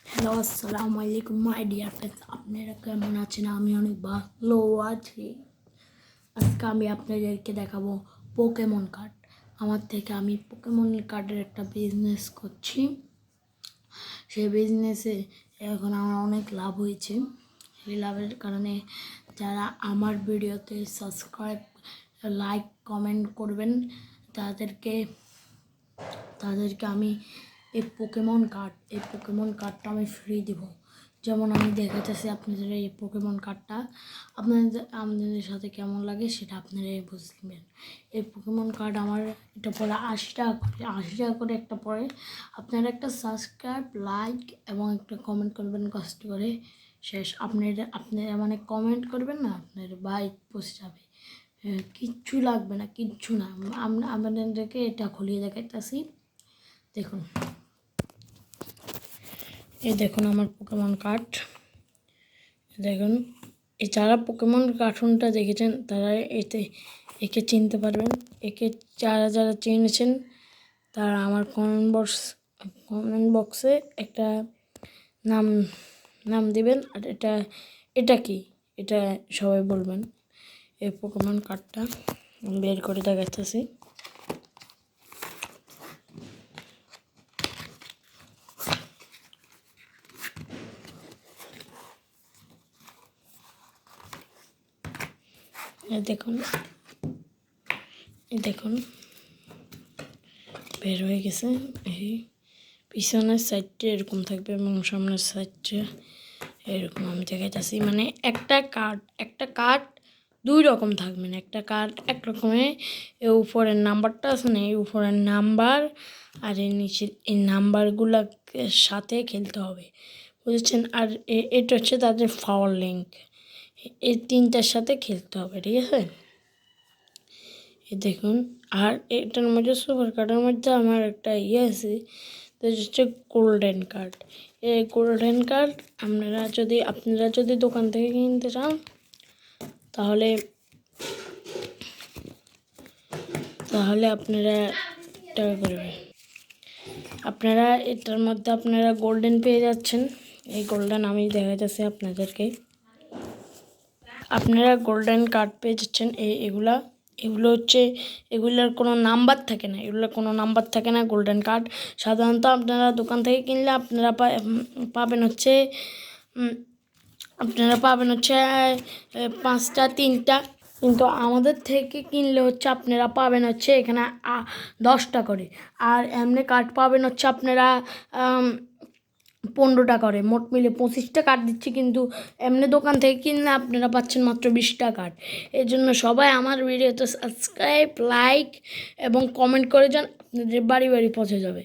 Hello, আসসালামু আলাইকুম my dear friends. আপনারা কেমন আছেন? আমি অনেক ভালো আছি। আজকে আমি আপনাদেরকে দেখাবো পোকেমন কার্ড। আমি পোকেমন কার্ডের একটা বিজনেস করছি। সেই বিজনেসে এখন আমার অনেক লাভ হয়েছে। সেই লাভের কারণে যারা আমার ভিডিওতে সাবস্ক্রাইব, লাইক, কমেন্ট করবেন তাদেরকে আমি এই পোকেমন কার্ডটা আমি ফ্রি দিব। যেমন আমি দেখাতেছি আপনাদের এই পোকেমন কার্ডটা আপনাদের সাথে কেমন লাগে সেটা আপনারাই বুঝবেন। এই পোকেমন কার্ড আমার এটা পড়ে 80 টাকা করে একটা পড়ে। আপনারা একটা সাবস্ক্রাইব, লাইক এবং একটা কমেন্ট করবেন কষ্ট করে। শেষ। আপনারা মানে কমেন্ট করবেন না, আপনার বাইক পৌঁছে যাবে। কিচ্ছু লাগবে না, কিচ্ছু না। আপনাদেরকে এটা খুলিয়ে দেখাইতেছি। দেখুন, এই দেখুন আমার পোকেমন কার্ড। দেখুন, এই যারা পোকেমন কার্টুনটা দেখেছেন তারা একে চিনতে পারবেন। একে যারা চিনেছেন তারা আমার কমেন্ট বক্সে একটা নাম দিবেন। আর এটা কি, এটা সবাই বলবেন। এই পোকেমন কার্ডটা বের করে দেখাচ্ছি। দেখুন বের হয়ে গেছে। এই পিছনের সাইডটা এরকম থাকবে এবং সামনের সাইডটা এরকম আমি দেখাইতেছি। মানে একটা কার্ড দুই রকম থাকবে না। একটা কার্ড এক রকমের, এই উপরের নাম্বারটা আছে না, এই উপরের নাম্বার আর এই নিচের এই নাম্বারগুলোকে সাথে খেলতে হবে, বুঝেছেন? আর এটা হচ্ছে তাদের পাওয়ার লিঙ্ক। এই তিনটার সাথে খেলতে হবে, ঠিক আছে? দেখুন, আর এটার মধ্যে সুপার কার্ডের মধ্যে আমার একটা আছে, তো হচ্ছে গোল্ডেন কার্ড। এই গোল্ডেন কার্ড আপনারা যদি দোকান থেকে কিনতে চান তাহলে আপনারা টাকা করবেন। আপনারা এটার মধ্যে গোল্ডেন পেয়ে যাচ্ছেন। এই গোল্ডেন আমি দেখা যাচ্ছে আপনাদেরকে। আপনারা গোল্ডেন কার্ড পেয়ে যাচ্ছেন। এগুলোর কোনো নাম্বার থাকে না, গোল্ডেন কার্ড। সাধারণত আপনারা দোকান থেকে কিনলে আপনারা পাবেন হচ্ছে 5টা 3টা, কিন্তু আমাদের থেকে কিনলে হচ্ছে আপনারা পাবেন হচ্ছে এখানে 10টা করে। আর এমনি কার্ড পাবেন হচ্ছে আপনারা 15টা করে। মোট মিলে 25টা কার্ড দিচ্ছি, কিন্তু এমনি দোকান থেকে কিনলে আপনারা পাচ্ছেন মাত্র 20টা কার্ড। এর জন্য সবাই আমার ভিডিওতে সাবস্ক্রাইব, লাইক এবং কমেন্ট করে যান, আপনাদের বাড়ি পৌঁছে যাবে।